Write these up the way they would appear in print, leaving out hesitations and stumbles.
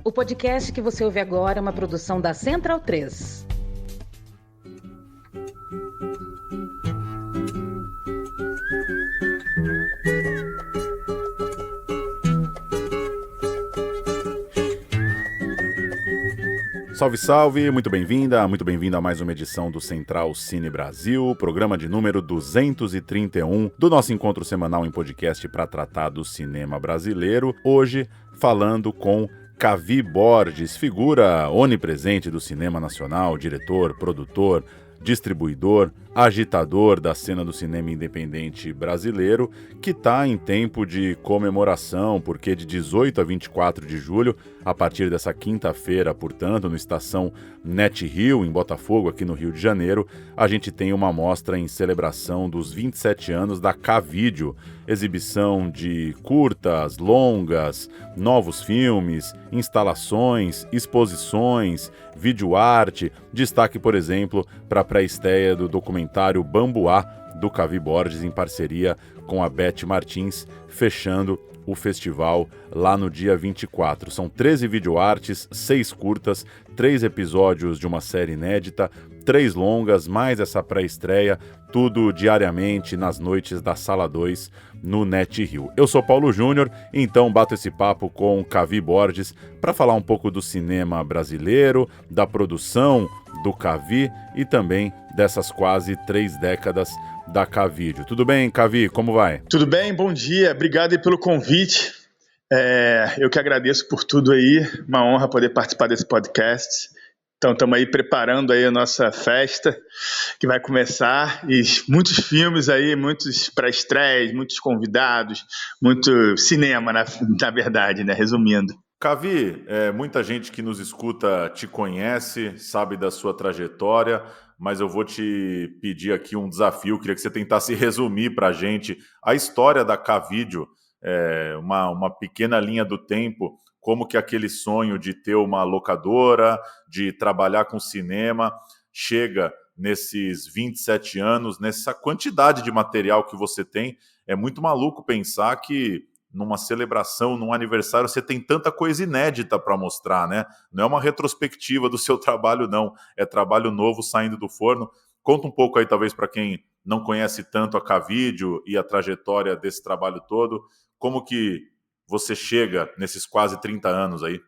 O podcast que você ouve agora é uma produção da Central 3. Salve, salve! Muito bem-vinda a mais uma edição do Central Cine Brasil, programa de número 231 do nosso encontro semanal em podcast para tratar do cinema brasileiro. Hoje, falando com Cavi Borges, figura onipresente do cinema nacional, diretor, produtor, distribuidor, agitador da cena do cinema independente brasileiro, que está em tempo de comemoração, porque de 18 a 24 de julho, a partir dessa quinta-feira, portanto, no Estação Net Rio, em Botafogo, aqui no Rio de Janeiro, a gente tem uma mostra em celebração dos 27 anos da K-Video, exibição de curtas, longas, novos filmes, instalações, exposições, videoarte. Destaque, por exemplo, para a pré-estreia do documentário Bambuá, do Cavi Borges, em parceria com a Beth Martins, fechando o festival lá no dia 24. São 13 videoartes, 6 curtas, 3 episódios de uma série inédita, 3 longas, mais essa pré-estreia, tudo diariamente nas noites da Sala 2 no Net Rio. Eu sou Paulo Júnior, então bato esse papo com Cavi Borges para falar um pouco do cinema brasileiro, da produção do Cavi e também dessas quase 3 décadas da K-Video. Tudo bem, Cavi? Como vai? Tudo bem, bom dia. Obrigado aí pelo convite. Eu que agradeço por tudo aí. Uma honra poder participar desse podcast. Então, estamos aí preparando aí a nossa festa, que vai começar. E muitos filmes aí, muitos pré-estreias, muitos convidados, muito cinema, na verdade, né? Resumindo. Cavi, muita gente que nos escuta te conhece, sabe da sua trajetória, mas eu vou te pedir aqui um desafio, queria que você tentasse resumir para a gente a história da K-Video, uma pequena linha do tempo, como que aquele sonho de ter uma locadora, de trabalhar com cinema, chega nesses 27 anos, nessa quantidade de material que você tem. É muito maluco pensar que numa celebração, num aniversário, você tem tanta coisa inédita para mostrar, né? Não é uma retrospectiva do seu trabalho, não. É trabalho novo saindo do forno. Conta um pouco aí, talvez, para quem não conhece tanto a K-Video e a trajetória desse trabalho todo, como que você chega nesses quase 30 anos aí?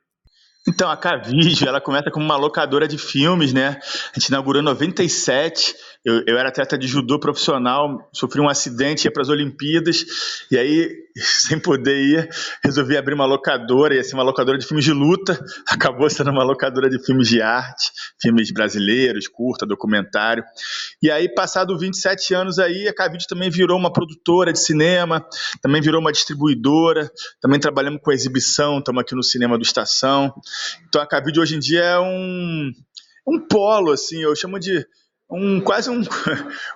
Então, a K-Video, ela começa como uma locadora de filmes, né? A gente inaugurou em 97. Eu era atleta de judô profissional, sofri um acidente, ia para as Olimpíadas, e aí, sem poder ir, resolvi abrir uma locadora, ia ser uma locadora de filmes de luta, acabou sendo uma locadora de filmes de arte, filmes brasileiros, curta, documentário. E aí, passado 27 anos aí, a K-Video também virou uma produtora de cinema, também virou uma distribuidora, também trabalhamos com exibição, estamos aqui no Cinema do Estação. Então a K-Video hoje em dia é um polo, assim, eu chamo de quase um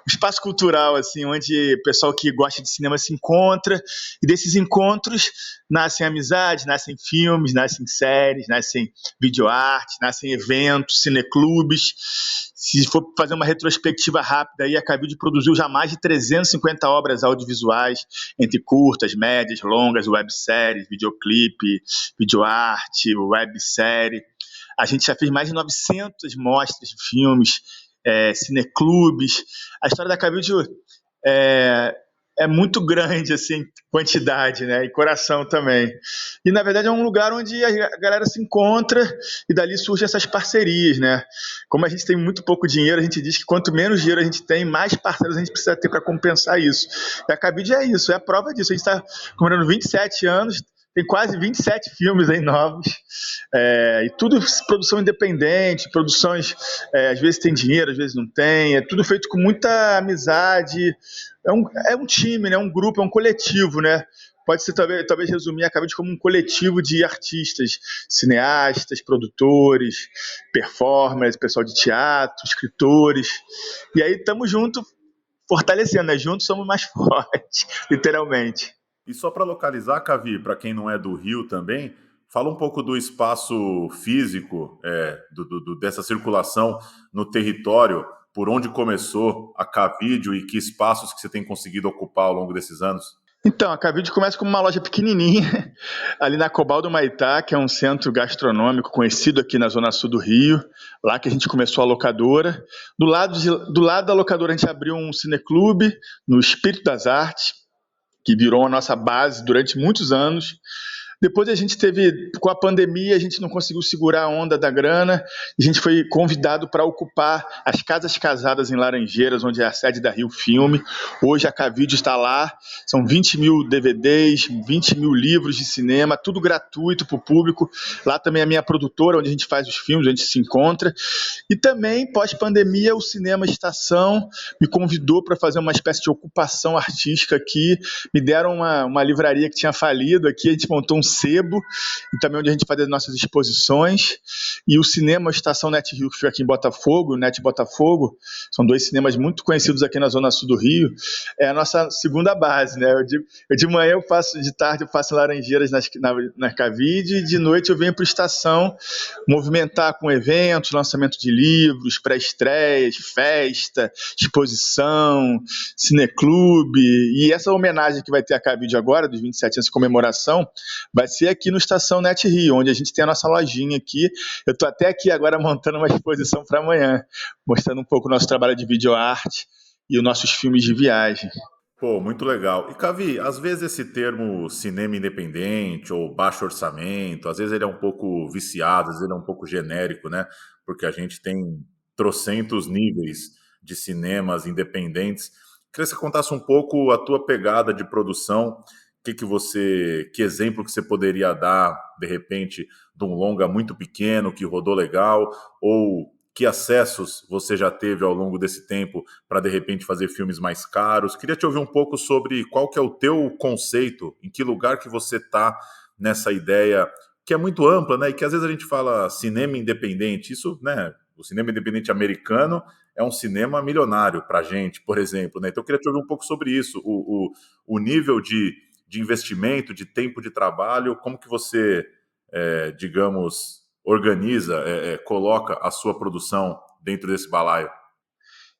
espaço cultural, assim, onde o pessoal que gosta de cinema se encontra, e desses encontros nascem amizades, nascem filmes, nascem séries, nascem videoarte, nascem eventos, cineclubes. Se for fazer uma retrospectiva rápida, aí a K-Video produziu já mais de 350 obras audiovisuais, entre curtas, médias, longas, webséries, videoclipe, videoarte, websérie. A gente já fez mais de 900 mostras de filmes, cineclubes. A história da K-Video é muito grande, assim, quantidade, né? E coração também. E, na verdade, é um lugar onde a galera se encontra e dali surgem essas parcerias, né? Como a gente tem muito pouco dinheiro, a gente diz que quanto menos dinheiro a gente tem, mais parceiros a gente precisa ter para compensar isso. E a K-Video é isso, é a prova disso. A gente está comemorando 27 anos, tem quase 27 filmes aí novos, e tudo produção independente, produções, às vezes tem dinheiro, às vezes não tem, é tudo feito com muita amizade, é um time, né? Um grupo, é um coletivo, né? Pode ser talvez resumir a K-Video como um coletivo de artistas, cineastas, produtores, performers, pessoal de teatro, escritores, e aí estamos juntos fortalecendo, né? Juntos somos mais fortes, literalmente. E só para localizar, Cavi, para quem não é do Rio também, fala um pouco do espaço físico, dessa circulação no território, por onde começou a K-Video e que espaços que você tem conseguido ocupar ao longo desses anos. Então, a Cavide começa como uma loja pequenininha, ali na Cobal do Maitá, que é um centro gastronômico conhecido aqui na zona sul do Rio, lá que a gente começou a locadora. Do lado da locadora a gente abriu um cineclube no Espírito das Artes, que virou a nossa base durante muitos anos. Depois a gente teve, com a pandemia, a gente não conseguiu segurar a onda da grana, e a gente foi convidado para ocupar as Casas Casadas em Laranjeiras, onde é a sede da Rio Filme. Hoje a Cavide está lá, são 20 mil DVDs, 20 mil livros de cinema, tudo gratuito para o público. Lá também é a minha produtora, onde a gente faz os filmes, onde a gente se encontra. E também, pós-pandemia, o Cinema Estação me convidou para fazer uma espécie de ocupação artística aqui. Me deram uma livraria que tinha falido aqui, a gente montou um sebo, e também onde a gente faz as nossas exposições, e o Cinema Estação Net Rio, que fica aqui em Botafogo, o Net Botafogo, são 2 cinemas muito conhecidos aqui na zona sul do Rio, é a nossa segunda base, né? De manhã eu faço, de tarde eu faço Laranjeiras na Cavide, e de noite eu venho para a Estação movimentar com eventos, lançamento de livros, pré-estreias, festa, exposição, cineclube, e essa homenagem que vai ter a Cavide agora, dos 27 anos de comemoração, vai ser aqui no Estação Net Rio, onde a gente tem a nossa lojinha aqui. Eu estou até aqui agora montando uma exposição para amanhã, mostrando um pouco o nosso trabalho de videoarte e os nossos filmes de viagem. Pô, muito legal. E, Cavi, às vezes esse termo cinema independente ou baixo orçamento, às vezes ele é um pouco viciado, às vezes ele é um pouco genérico, né? Porque a gente tem trocentos níveis de cinemas independentes. Queria que você contasse um pouco a tua pegada de produção. Que exemplo que você poderia dar, de repente, de um longa muito pequeno que rodou legal, ou que acessos você já teve ao longo desse tempo para, de repente, fazer filmes mais caros? Queria te ouvir um pouco sobre qual que é o teu conceito, em que lugar que você está nessa ideia, que é muito ampla, né? E que às vezes a gente fala cinema independente, isso, né? O cinema independente americano é um cinema milionário para a gente, por exemplo, né? Então eu queria te ouvir um pouco sobre isso, o nível de investimento, de tempo de trabalho, como que você, digamos, organiza, coloca a sua produção dentro desse balaio?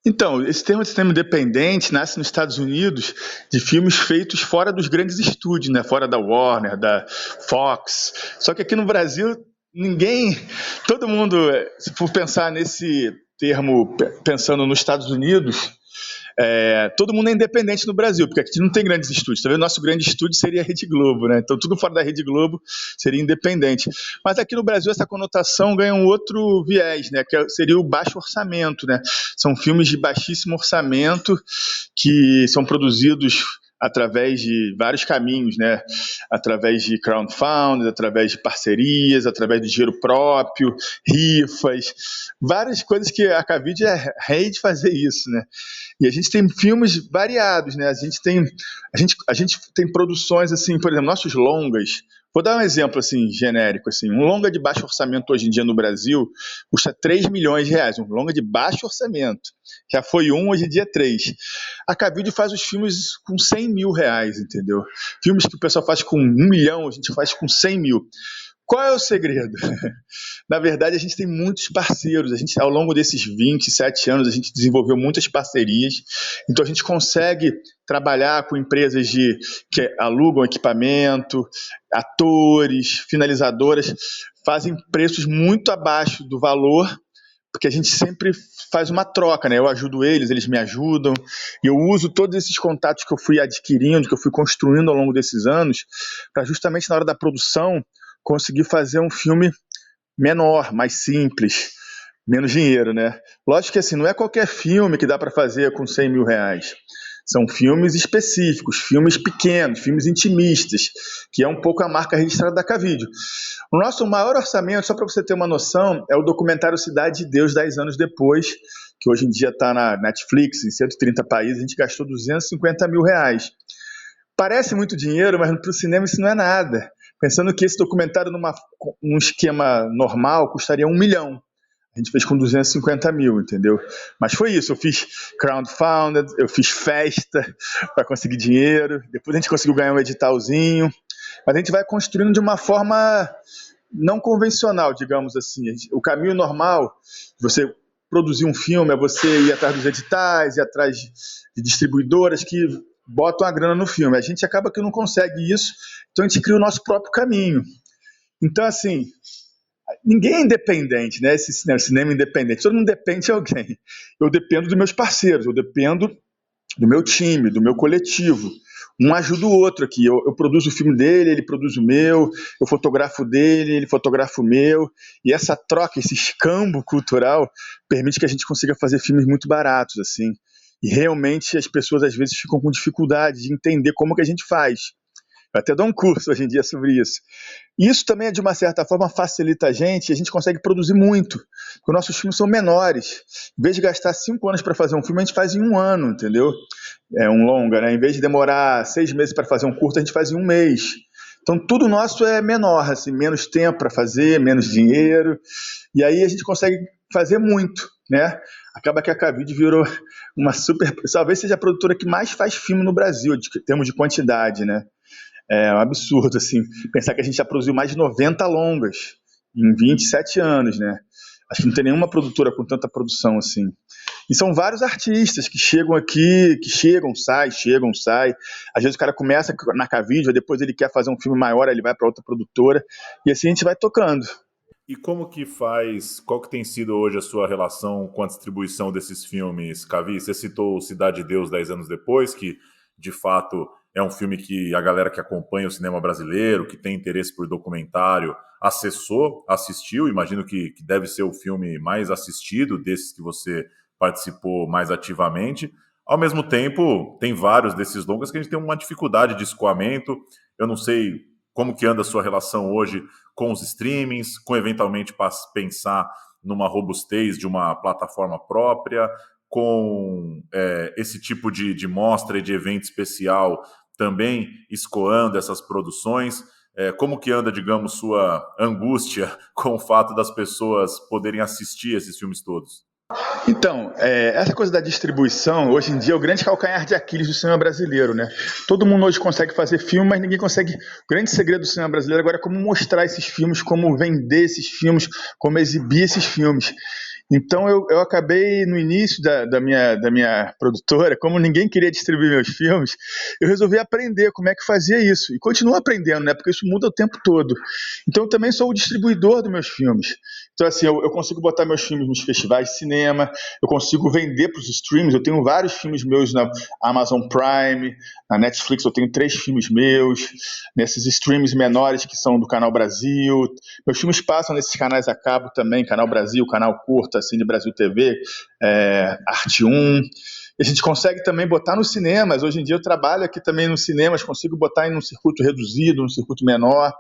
Então, esse termo de cinema independente nasce nos Estados Unidos de filmes feitos fora dos grandes estúdios, né? Fora da Warner, da Fox. Só que aqui no Brasil, todo mundo, se for pensar nesse termo, pensando nos Estados Unidos, todo mundo é independente no Brasil, porque aqui não tem grandes estúdios. Talvez o nosso grande estúdio seria a Rede Globo, né? Então tudo fora da Rede Globo seria independente. Mas aqui no Brasil essa conotação ganha um outro viés, né? Que seria o baixo orçamento, né? São filmes de baixíssimo orçamento que são produzidos através de vários caminhos, né? Através de crowdfunding, através de parcerias, através de dinheiro próprio, rifas, várias coisas que a Cavide é rei de fazer isso, né? E a gente tem filmes variados, né? A gente tem produções assim, por exemplo, nossos longas. Vou dar um exemplo assim, genérico. Assim, um longa de baixo orçamento hoje em dia no Brasil custa 3 milhões de reais. Um longa de baixo orçamento. Já foi hoje em dia 3. A Cavide faz os filmes com 100 mil reais, entendeu? Filmes que o pessoal faz com 1 milhão, a gente faz com 100 mil. Qual é o segredo? Na verdade, a gente tem muitos parceiros. Ao longo desses 27 anos, a gente desenvolveu muitas parcerias. Então, a gente consegue trabalhar com empresas que alugam equipamento, atores, finalizadoras, fazem preços muito abaixo do valor, porque a gente sempre faz uma troca, né? Eu ajudo eles me ajudam, e eu uso todos esses contatos que eu fui adquirindo, que eu fui construindo ao longo desses anos, para justamente na hora da produção conseguir fazer um filme menor, mais simples, menos dinheiro, né? Lógico que assim, não é qualquer filme que dá para fazer com 100 mil reais. São filmes específicos, filmes pequenos, filmes intimistas, que é um pouco a marca registrada da Cavide. O nosso maior orçamento, só para você ter uma noção, é o documentário Cidade de Deus, 10 anos depois, que hoje em dia está na Netflix, em 130 países, a gente gastou 250 mil reais. Parece muito dinheiro, mas para o cinema isso não é nada. Pensando que esse documentário num esquema normal custaria 1 milhão. A gente fez com 250 mil, entendeu? Mas foi isso, eu fiz crowdfunded, eu fiz festa para conseguir dinheiro, depois a gente conseguiu ganhar um editalzinho, mas a gente vai construindo de uma forma não convencional, digamos assim. O caminho normal de você produzir um filme é você ir atrás dos editais, ir atrás de distribuidoras que botam a grana no filme. A gente acaba que não consegue isso, então a gente cria o nosso próprio caminho. Então, assim, ninguém é independente, né? Esse cinema independente, todo mundo depende de alguém. Eu dependo dos meus parceiros, eu dependo do meu time, do meu coletivo. Um ajuda o outro aqui. Eu produzo o filme dele, ele produz o meu, eu fotografo dele, ele fotografa o meu. E essa troca, esse escambo cultural, permite que a gente consiga fazer filmes muito baratos, assim. E realmente as pessoas às vezes ficam com dificuldade de entender como que a gente faz. Eu até dou um curso hoje em dia sobre isso. E isso também, de uma certa forma, facilita a gente consegue produzir muito. Porque nossos filmes são menores. Em vez de gastar 5 anos para fazer um filme, a gente faz em 1 ano, entendeu? É um longa, né? Em vez de demorar 6 meses para fazer um curto, a gente faz em 1 mês. Então, tudo nosso é menor, assim, menos tempo para fazer, menos dinheiro. E aí a gente consegue fazer muito, né? Acaba que a Cavide virou uma super... Talvez seja a produtora que mais faz filme no Brasil, em termos de quantidade, né? É um absurdo, assim, pensar que a gente já produziu mais de 90 longas em 27 anos, né? Acho que não tem nenhuma produtora com tanta produção assim. E são vários artistas que chegam aqui, que chegam, saem. Às vezes o cara começa na Cavide, depois ele quer fazer um filme maior, ele vai para outra produtora, e assim a gente vai tocando. E como que faz, qual que tem sido hoje a sua relação com a distribuição desses filmes, Cavi? Você citou Cidade de Deus 10 anos depois, que de fato é um filme que a galera que acompanha o cinema brasileiro, que tem interesse por documentário, assistiu, imagino que deve ser o filme mais assistido desses que você participou mais ativamente. Ao mesmo tempo, tem vários desses longas que a gente tem uma dificuldade de escoamento. Eu não sei como que anda a sua relação hoje com os streamings, com eventualmente pensar numa robustez de uma plataforma própria, com esse tipo de mostra e de evento especial também escoando essas produções. Como que anda, digamos, sua angústia com o fato das pessoas poderem assistir esses filmes todos? Então, essa coisa da distribuição, hoje em dia, é o grande calcanhar de Aquiles do cinema brasileiro, né? Todo mundo hoje consegue fazer filme, mas ninguém consegue... O grande segredo do cinema brasileiro agora é como mostrar esses filmes, como vender esses filmes, como exibir esses filmes. Então eu acabei, no início da minha produtora, como ninguém queria distribuir meus filmes, eu resolvi aprender como é que fazia isso. E continuo aprendendo, né? Porque isso muda o tempo todo. Então eu também sou o distribuidor dos meus filmes. Então assim, eu consigo botar meus filmes nos festivais de cinema, eu consigo vender para os streams. Eu tenho vários filmes meus na Amazon Prime, na Netflix eu tenho 3 filmes meus, nesses streams menores que são do Canal Brasil. Meus filmes passam nesses canais a cabo também, Canal Brasil, Canal Curta, Cine Brasil TV, Arte 1. E a gente consegue também botar nos cinemas. Hoje em dia eu trabalho aqui também nos cinemas, consigo botar em um circuito reduzido, num circuito menor.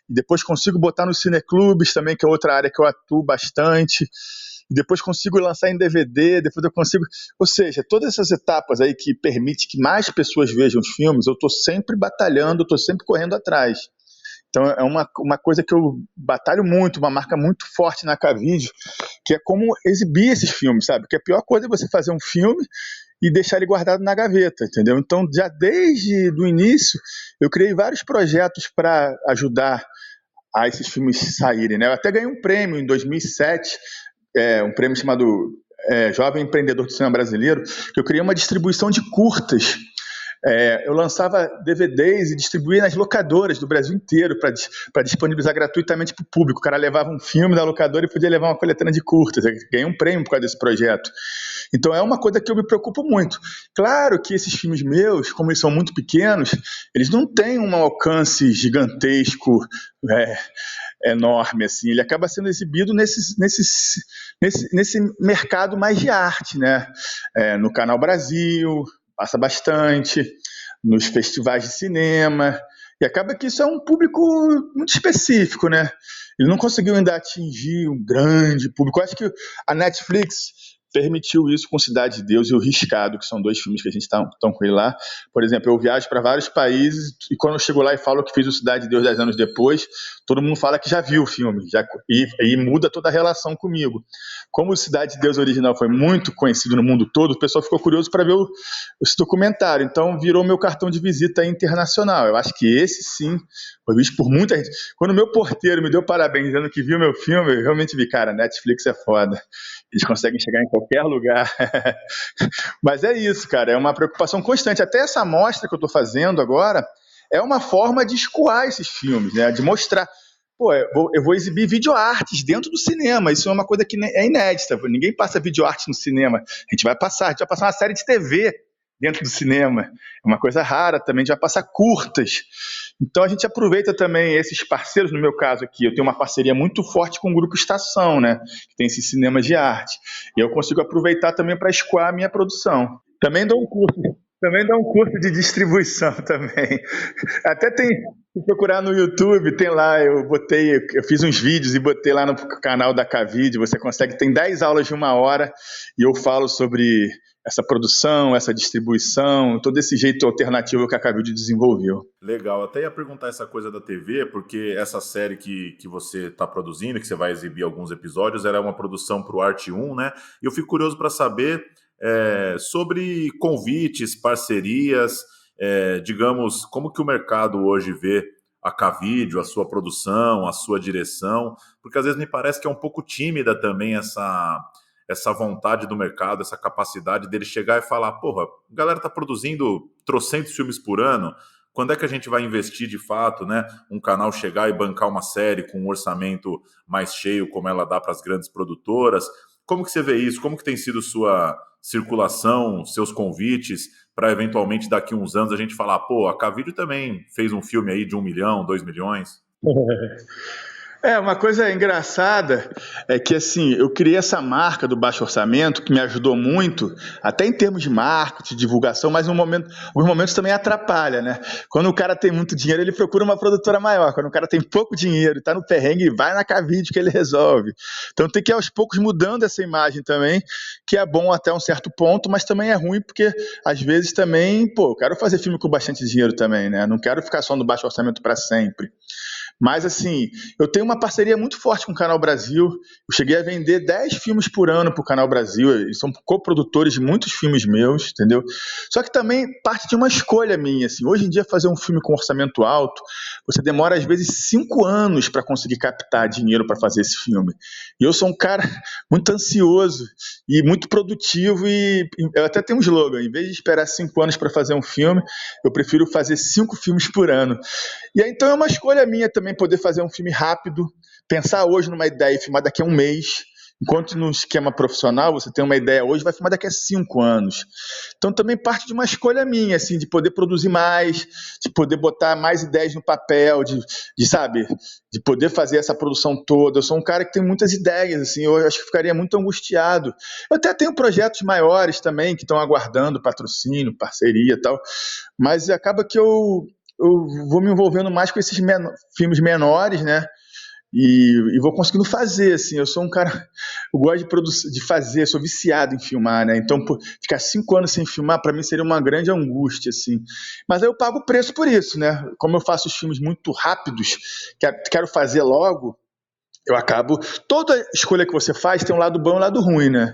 E depois consigo botar nos cineclubes também, que é outra área que eu atuo bastante. E depois consigo lançar em DVD, depois eu consigo... Ou seja, todas essas etapas aí que permitem que mais pessoas vejam os filmes, eu estou sempre batalhando, eu estou sempre correndo atrás. Então é uma coisa que eu batalho muito, uma marca muito forte na Cavide, que é como exibir esses filmes, sabe? Porque a pior coisa é você fazer um filme e deixar ele guardado na gaveta, entendeu? Então já desde o início eu criei vários projetos para ajudar a esses filmes saírem, né? Eu até ganhei um prêmio em 2007, um prêmio chamado Jovem Empreendedor do Cinema Brasileiro, que eu criei uma distribuição de curtas. Eu lançava DVDs e distribuía nas locadoras do Brasil inteiro para disponibilizar gratuitamente para o público. O cara levava um filme da locadora e podia levar uma coletânea de curtas. Eu ganhei um prêmio por causa desse projeto. Então é uma coisa que eu me preocupo muito. Claro que esses filmes meus, como eles são muito pequenos, eles não têm um alcance gigantesco, enorme, assim. Ele acaba sendo exibido nesse mercado mais de arte, né? No Canal Brasil... passa bastante, nos festivais de cinema, e acaba que isso é um público muito específico, né? Ele não conseguiu ainda atingir um grande público. Eu acho que a Netflix permitiu isso com Cidade de Deus e O Riscado, que são 2 filmes que a gente está com ele lá. Por exemplo, eu viajo para vários países e quando eu chego lá e falo que fiz o Cidade de Deus 10 anos depois, todo mundo fala que já viu o filme e muda toda a relação comigo. Como o Cidade de Deus original foi muito conhecido no mundo todo, o pessoal ficou curioso para ver esse documentário. Então virou meu cartão de visita internacional. Eu acho que esse sim Foi visto por muita gente. Quando o meu porteiro me deu parabéns dizendo que viu meu filme, eu realmente vi, cara, Netflix é foda. Eles conseguem chegar em qualquer lugar. Mas é isso, cara, é uma preocupação constante. Até essa amostra que eu estou fazendo agora é uma forma de escoar esses filmes, né? De mostrar. Pô, eu vou exibir videoartes dentro do cinema. Isso é uma coisa que é inédita. Ninguém passa videoarte no cinema. A gente vai passar uma série de TV dentro do cinema. É uma coisa rara também, a gente vai passar curtas. Então a gente aproveita também esses parceiros, no meu caso aqui, eu tenho uma parceria muito forte com o Grupo Estação, né? Que tem esses cinemas de arte. E eu consigo aproveitar também para escoar a minha produção. Também dou um curso de distribuição também. Até tem, se procurar no YouTube, tem lá, eu fiz uns vídeos e botei lá no canal da Cavide, você consegue, tem 10 aulas de 1 hora e eu falo sobre essa produção, essa distribuição, todo esse jeito alternativo que a Cavide desenvolveu. Legal, até ia perguntar essa coisa da TV, porque essa série que você está produzindo, que você vai exibir alguns episódios, era uma produção para o Arte 1, né? E eu fico curioso para saber sobre convites, parcerias, digamos, como que o mercado hoje vê a Cavide, a sua produção, a sua direção, porque às vezes me parece que é um pouco tímida também essa vontade do mercado, essa capacidade dele chegar e falar, porra, a galera está produzindo trocentos filmes por ano, quando é que a gente vai investir de fato, né? Um canal chegar e bancar uma série com um orçamento mais cheio, como ela dá para as grandes produtoras. Como que você vê isso? Como que tem sido sua circulação, seus convites, para eventualmente daqui a uns anos a gente falar, pô, a Cavide também fez um filme aí de 1 milhão, 2 milhões? Uma coisa engraçada é que, assim, eu criei essa marca do baixo orçamento que me ajudou muito, até em termos de marketing, divulgação, mas alguns momentos também atrapalha, né? Quando o cara tem muito dinheiro, ele procura uma produtora maior. Quando o cara tem pouco dinheiro, está no perrengue, vai na Cavide que ele resolve. Então tem que ir aos poucos mudando essa imagem também, que é bom até um certo ponto, mas também é ruim porque, às vezes, também, eu quero fazer filme com bastante dinheiro também, né? Não quero ficar só no baixo orçamento para sempre. Mas, assim, eu tenho uma parceria muito forte com o Canal Brasil. Eu cheguei a vender 10 filmes por ano para o Canal Brasil. Eles são coprodutores de muitos filmes meus, entendeu? Só que também parte de uma escolha minha, assim. Hoje em dia, fazer um filme com orçamento alto, você demora, às vezes, 5 anos para conseguir captar dinheiro para fazer esse filme. E eu sou um cara muito ansioso e muito produtivo e eu até tenho um slogan. Em vez de esperar 5 anos para fazer um filme, eu prefiro fazer 5 filmes por ano. E aí, então, é uma escolha minha também poder fazer um filme rápido, pensar hoje numa ideia e filmar daqui a um mês, enquanto no esquema profissional você tem uma ideia hoje, vai filmar daqui a 5 anos. Então também parte de uma escolha minha, assim, de poder produzir mais, de poder botar mais ideias no papel, de poder fazer essa produção toda. Eu sou um cara que tem muitas ideias, assim, eu acho que ficaria muito angustiado. Eu até tenho projetos maiores também, que estão aguardando patrocínio, parceria e tal, mas acaba que eu vou me envolvendo mais com esses filmes menores, né? E vou conseguindo fazer, assim. Eu sou um cara, eu gosto de fazer, sou viciado em filmar, né? Então, ficar 5 anos sem filmar, para mim, seria uma grande angústia, assim. Mas aí eu pago o preço por isso, né? Como eu faço os filmes muito rápidos, quero fazer logo, eu acabo... Toda escolha que você faz tem um lado bom e um lado ruim, né?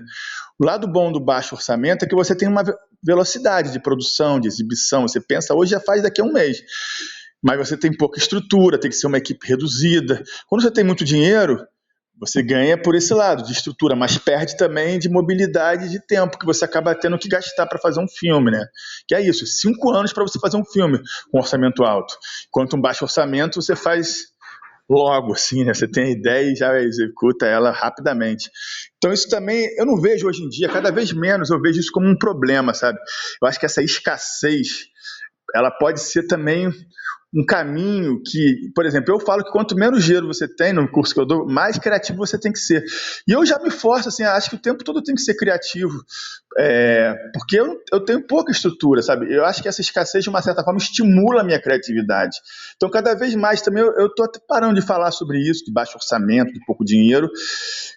O lado bom do baixo orçamento é que você tem uma velocidade de produção, de exibição. Você pensa, hoje já faz daqui a um mês. Mas você tem pouca estrutura, tem que ser uma equipe reduzida. Quando você tem muito dinheiro, você ganha por esse lado de estrutura, mas perde também de mobilidade e de tempo, que você acaba tendo que gastar para fazer um filme, né? Que é isso, 5 anos para você fazer um filme com orçamento alto. Enquanto um baixo orçamento, você faz logo, assim, né? Você tem a ideia e já executa ela rapidamente. Então isso também, eu não vejo hoje em dia, cada vez menos eu vejo isso como um problema, sabe? Eu acho que essa escassez, ela pode ser também um caminho que, por exemplo, eu falo que quanto menos dinheiro você tem no curso que eu dou, mais criativo você tem que ser. E eu já me forço, assim, acho que o tempo todo eu tenho que ser criativo, porque eu tenho pouca estrutura, sabe? Eu acho que essa escassez, de uma certa forma, estimula a minha criatividade. Então, cada vez mais também eu estou até parando de falar sobre isso, de baixo orçamento, de pouco dinheiro,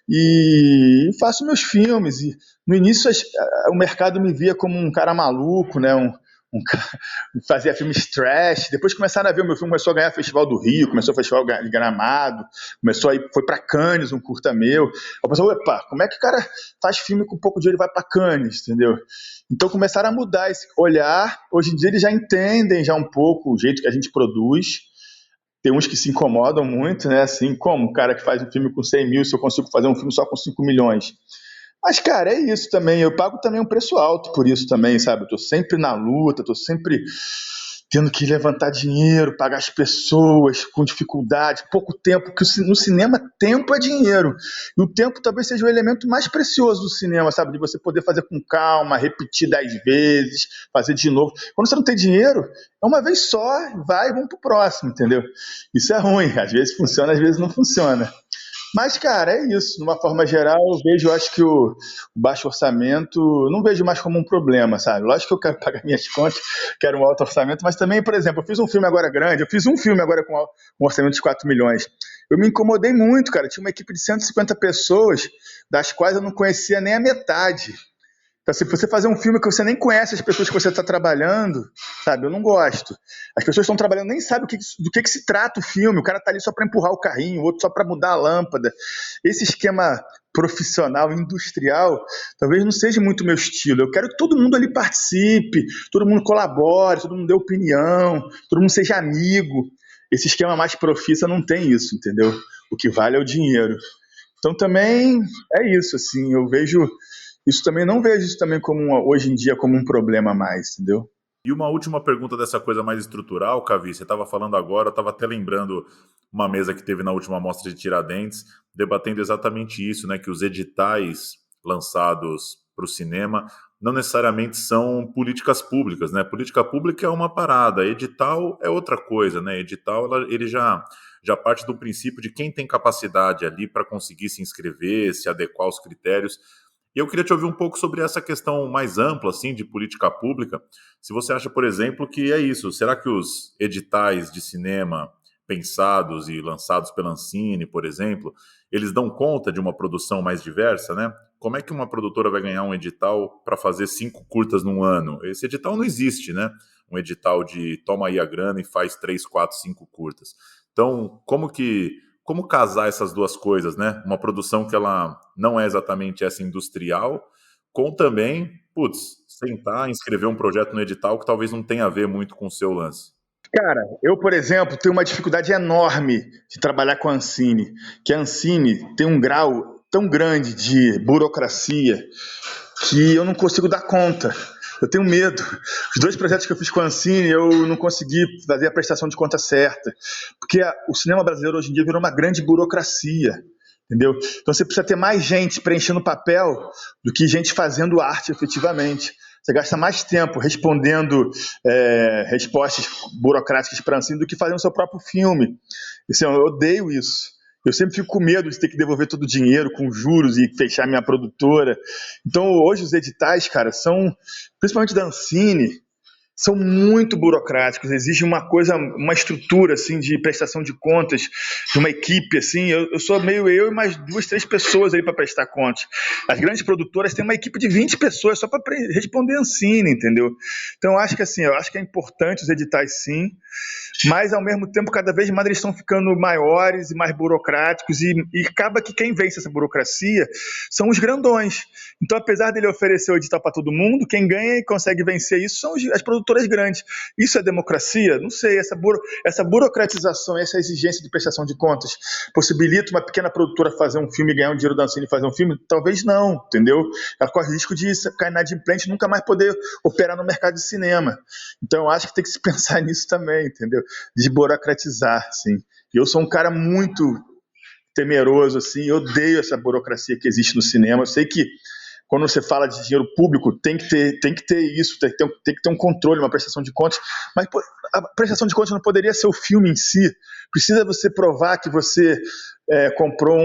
e faço meus filmes. E no início o mercado me via como um cara maluco, né? Fazia filmes trash, depois começaram a ver o meu filme, começou a ganhar Festival do Rio, começou o Festival de Gramado, foi para Cannes, um curta meu. Eu pensei, opa, como é que o cara faz filme com pouco dinheiro e vai para Cannes, entendeu? Então começaram a mudar esse olhar. Hoje em dia eles já entendem já um pouco o jeito que a gente produz, Tem uns que se incomodam muito, né? Assim, como o cara que faz um filme com 100 mil, se eu consigo fazer um filme só com 5 milhões. Mas, cara, é isso também. Eu pago também um preço alto por isso também, sabe? Eu tô sempre na luta, tô sempre tendo que levantar dinheiro, pagar as pessoas com dificuldade, pouco tempo, porque no cinema tempo é dinheiro. E o tempo talvez seja o elemento mais precioso do cinema, sabe? De você poder fazer com calma, repetir 10 vezes, fazer de novo. Quando você não tem dinheiro, é uma vez só, vai e vamos pro próximo, entendeu? Isso é ruim. Às vezes funciona, às vezes não funciona. Mas, cara, é isso. De uma forma geral, eu acho que o baixo orçamento, não vejo mais como um problema, sabe? Lógico que eu quero pagar minhas contas, quero um alto orçamento, mas também, por exemplo, eu fiz um filme agora grande, eu fiz um filme agora com um orçamento de 4 milhões. Eu me incomodei muito, cara. Tinha uma equipe de 150 pessoas, das quais eu não conhecia nem a metade. Então, se você fazer um filme que você nem conhece as pessoas que você está trabalhando, sabe? Eu não gosto. As pessoas que estão trabalhando nem sabem do que se trata o filme. O cara está ali só para empurrar o carrinho, o outro só para mudar a lâmpada. Esse esquema profissional, industrial, talvez não seja muito meu estilo. Eu quero que todo mundo ali participe, todo mundo colabore, todo mundo dê opinião, todo mundo seja amigo. Esse esquema mais profissa não tem isso, entendeu? O que vale é o dinheiro. Então também é isso, assim, eu vejo... Isso também não vejo isso também hoje em dia como um problema mais, entendeu? E uma última pergunta dessa coisa mais estrutural, Cavi, você estava falando agora, eu estava até lembrando uma mesa que teve na última mostra de Tiradentes, debatendo exatamente isso, né, que os editais lançados para o cinema não necessariamente são políticas públicas, né? Política pública é uma parada, edital é outra coisa, né? Edital ele já parte do princípio de quem tem capacidade ali para conseguir se inscrever, se adequar aos critérios. E eu queria te ouvir um pouco sobre essa questão mais ampla, assim, de política pública. Se você acha, por exemplo, que é isso. Será que os editais de cinema pensados e lançados pela Ancine, por exemplo, eles dão conta de uma produção mais diversa, né? Como é que uma produtora vai ganhar um edital para fazer 5 curtas num ano? Esse edital não existe, né? Um edital de toma aí a grana e faz 3, 4, 5 curtas. Então, como casar essas duas coisas, né? Uma produção que ela não é exatamente essa industrial, com também, sentar, inscrever um projeto no edital que talvez não tenha a ver muito com o seu lance. Cara, eu, por exemplo, tenho uma dificuldade enorme de trabalhar com a Ancine, que a Ancine tem um grau tão grande de burocracia que eu não consigo dar conta. Eu tenho medo. Os 2 projetos que eu fiz com a Ancine, eu não consegui fazer a prestação de conta certa. Porque o cinema brasileiro hoje em dia virou uma grande burocracia. Entendeu? Então você precisa ter mais gente preenchendo papel do que gente fazendo arte efetivamente. Você gasta mais tempo respondendo respostas burocráticas para a Ancine do que fazendo o seu próprio filme. Assim, eu odeio isso. Eu sempre fico com medo de ter que devolver todo o dinheiro com juros e fechar minha produtora. Então, hoje os editais, cara, são, principalmente da Ancine, são muito burocráticos, exige uma estrutura assim de prestação de contas de uma equipe assim. Eu sou meio eu e mais 2, 3 pessoas aí para prestar contas. As grandes produtoras têm uma equipe de 20 pessoas só para responder a Ancine, entendeu? Então eu acho que é importante os editais sim, mas ao mesmo tempo cada vez mais eles estão ficando maiores e mais burocráticos e acaba que quem vence essa burocracia são os grandões. Então apesar dele oferecer o edital para todo mundo, quem ganha e consegue vencer isso são as produtoras grandes. Isso é democracia? Não sei. Essa burocratização, essa exigência de prestação de contas possibilita uma pequena produtora fazer um filme e ganhar um dinheiro da Ancine e fazer um filme? Talvez não, entendeu? Ela corre risco de ficar inadimplente e nunca mais poder operar no mercado de cinema. Então eu acho que tem que se pensar nisso também, entendeu? Desburocratizar, assim. E eu sou um cara muito temeroso, assim, eu odeio essa burocracia que existe no cinema. Eu sei que quando você fala de dinheiro público, tem que ter isso, tem que ter um controle, uma prestação de contas, mas a prestação de contas não poderia ser o filme em si. Precisa você provar que você comprou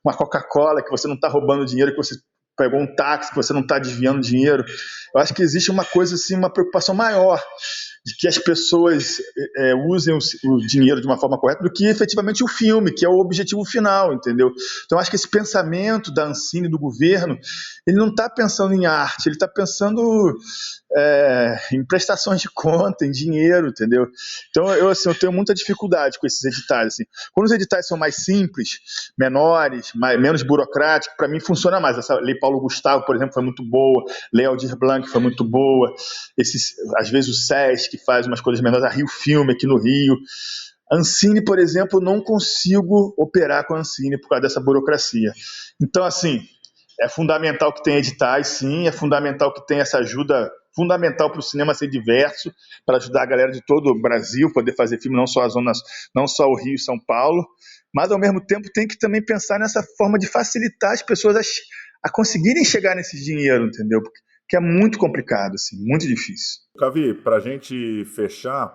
uma Coca-Cola, que você não está roubando dinheiro, que você pegou um táxi, que você não está desviando dinheiro. Eu acho que existe uma coisa assim, uma preocupação maior de que as pessoas usem o dinheiro de uma forma correta do que efetivamente o filme, que é o objetivo final, entendeu? Então acho que esse pensamento da Ancine, do governo, ele não está pensando em arte, ele está pensando em prestações de conta, em dinheiro, entendeu? Então eu tenho muita dificuldade com esses editais. Assim. Quando os editais são mais simples, menores, menos burocráticos, para mim funciona mais. Essa Lei Paulo Gustavo, por exemplo, foi muito boa, Lei Aldir Blanc foi muito boa, às vezes o SESC que faz umas coisas menores, a Rio Filme aqui no Rio. A Ancine, por exemplo, não consigo operar com a Ancine por causa dessa burocracia. Então, assim, é fundamental que tenha editais, sim, é fundamental que tenha essa ajuda fundamental para o cinema ser diverso, para ajudar a galera de todo o Brasil poder fazer filme, não só a zona, não só o Rio e São Paulo, mas ao mesmo tempo tem que também pensar nessa forma de facilitar as pessoas a conseguirem chegar nesse dinheiro, entendeu? Porque é muito complicado, assim, muito difícil. Cavi, para a gente fechar,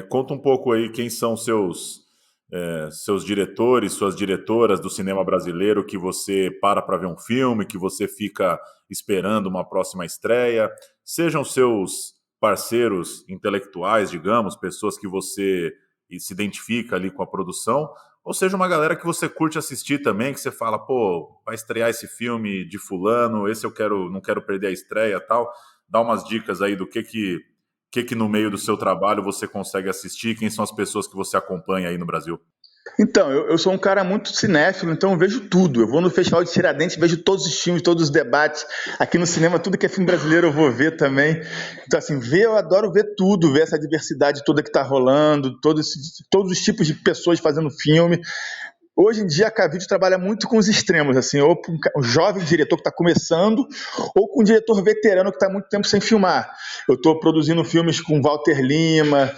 conta um pouco aí quem são seus diretores, suas diretoras do cinema brasileiro que você para ver um filme, que você fica esperando uma próxima estreia, sejam seus parceiros intelectuais, digamos, pessoas que você se identifica ali com a produção, ou seja, uma galera que você curte assistir também, que você fala, pô, vai estrear esse filme de fulano, esse não quero perder a estreia, tal. Dá umas dicas aí do que no meio do seu trabalho você consegue assistir, quem são as pessoas que você acompanha aí no Brasil? Então, eu sou um cara muito cinéfilo, então eu vejo tudo. Eu vou no Festival de Tiradentes, vejo todos os filmes, todos os debates. Aqui no cinema, tudo que é filme brasileiro eu vou ver também. Então, assim, eu adoro ver tudo, ver essa diversidade toda que está rolando, todos os tipos de pessoas fazendo filme. Hoje em dia, a Cavite trabalha muito com os extremos, assim, ou com um jovem diretor que está começando, ou com um diretor veterano que está há muito tempo sem filmar. Eu estou produzindo filmes com Walter Lima,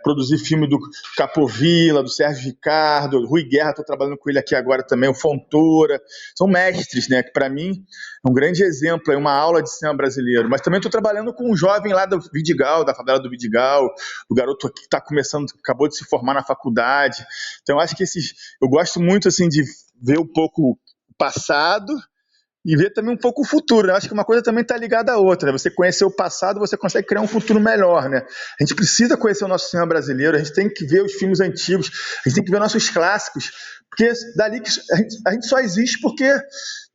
produzi filme do Capovilla, do Sérgio Ricardo, Rui Guerra, estou trabalhando com ele aqui agora também, o Fontoura. São mestres, né, que para mim é um grande exemplo, é uma aula de cinema brasileiro. Mas também estou trabalhando com um jovem lá do Vidigal, da favela do Vidigal, o garoto que está começando, acabou de se formar na faculdade. Então, eu acho que eu gosto muito assim de ver um pouco o passado e ver também um pouco o futuro. Eu acho que uma coisa também está ligada à outra, né? Você conhecer o passado, você consegue criar um futuro melhor, né? A gente precisa conhecer o nosso cinema brasileiro, a gente tem que ver os filmes antigos, a gente tem que ver nossos clássicos, porque dali que a gente só existe porque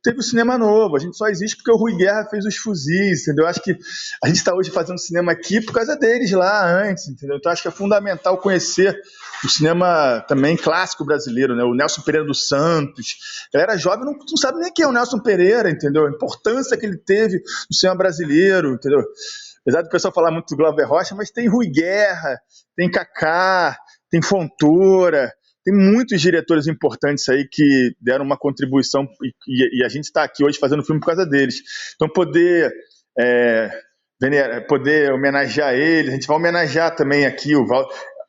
teve o cinema novo, a gente só existe porque o Rui Guerra fez os Fuzis, entendeu? Acho que a gente está hoje fazendo cinema aqui por causa deles lá antes, entendeu? Então acho que é fundamental conhecer o cinema também clássico brasileiro, né? O Nelson Pereira dos Santos. A galera jovem não sabe nem quem é o Nelson Pereira, entendeu? A importância que ele teve no cinema brasileiro, entendeu? Apesar do pessoal falar muito do Glauber Rocha, mas tem Rui Guerra, tem Kaká, tem Fontoura, tem muitos diretores importantes aí que deram uma contribuição e a gente está aqui hoje fazendo filme por causa deles. Então poder homenagear eles, a gente vai homenagear também aqui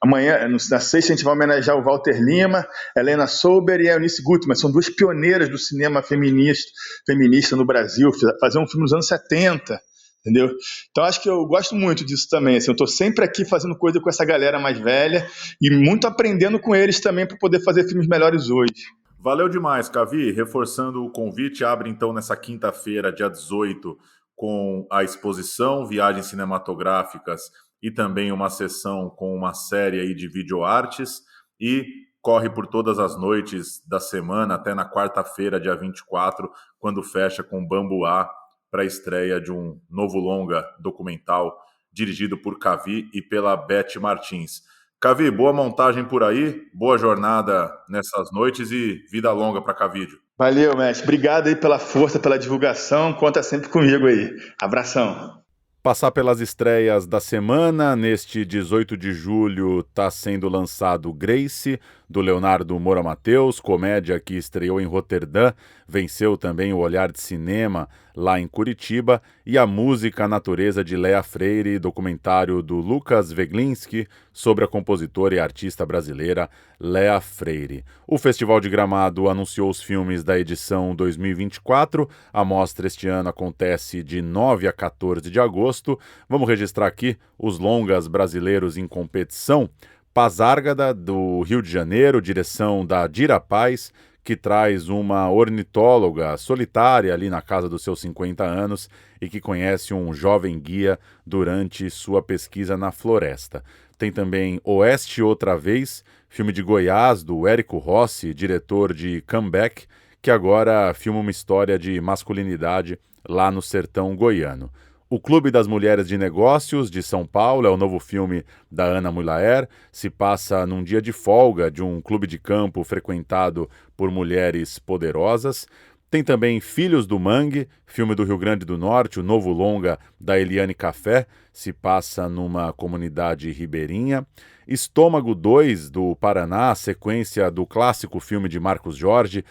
amanhã, na sexta, a gente vai homenagear o Walter Lima, Helena Sober e a Eunice Gutmann. São duas pioneiras do cinema feminista no Brasil, fazer um filme nos anos 70, entendeu? Então acho que eu gosto muito disso também, assim, eu estou sempre aqui fazendo coisa com essa galera mais velha e muito aprendendo com eles também para poder fazer filmes melhores hoje. Valeu demais, Cavi. Reforçando o convite, abre então nessa quinta-feira, dia 18, com a exposição Viagens Cinematográficas e também uma sessão com uma série aí de videoartes e corre por todas as noites da semana até na quarta-feira, dia 24, quando fecha com Bambuá para a estreia de um novo longa documental dirigido por Cavi e pela Beth Martins. Cavi, boa montagem por aí, boa jornada nessas noites e vida longa para Cavídeo. Valeu, mestre. Obrigado aí pela força, pela divulgação. Conta sempre comigo aí. Abração. Passar pelas estreias da semana, neste 18 de julho está sendo lançado Grace, do Leonardo Moura Mateus, comédia que estreou em Roterdã, venceu também o Olhar de Cinema lá em Curitiba, e A Música, a Natureza de Léa Freire, documentário do Lucas Veglinski sobre a compositora e artista brasileira Léa Freire. O Festival de Gramado anunciou os filmes da edição 2024, a mostra este ano acontece de 9 a 14 de agosto. Vamos registrar aqui os longas brasileiros em competição. Pazárgada, do Rio de Janeiro, direção da Dira Paz, que traz uma ornitóloga solitária ali na casa dos seus 50 anos e que conhece um jovem guia durante sua pesquisa na floresta. Tem também Oeste Outra Vez, filme de Goiás, do Érico Rossi, diretor de Comeback, que agora filma uma história de masculinidade lá no sertão goiano. O Clube das Mulheres de Negócios, de São Paulo, é o novo filme da Ana Mulaer, se passa num dia de folga de um clube de campo frequentado por mulheres poderosas. Tem também Filhos do Mangue, filme do Rio Grande do Norte, o novo longa da Eliane Café, se passa numa comunidade ribeirinha. Estômago 2, do Paraná, sequência do clássico filme de Marcos Jorge,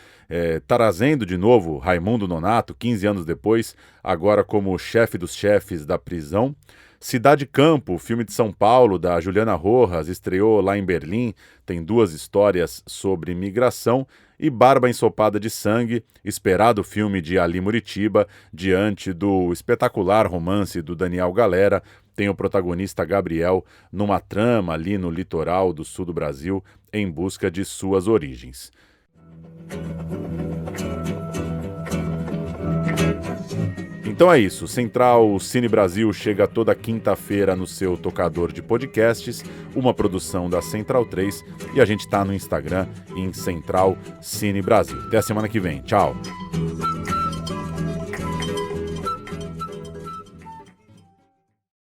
trazendo de novo Raimundo Nonato, 15 anos depois, agora como chefe dos chefes da prisão. Cidade Campo, filme de São Paulo, da Juliana Rojas, estreou lá em Berlim, tem 2 histórias sobre migração. E Barba Ensopada de Sangue, esperado filme de Ali Muritiba, diante do espetacular romance do Daniel Galera, tem o protagonista Gabriel numa trama ali no litoral do sul do Brasil, em busca de suas origens. Então é isso, Central Cine Brasil chega toda quinta-feira no seu tocador de podcasts, uma produção da Central 3, e a gente está no Instagram em Central Cine Brasil. Até a semana que vem, tchau!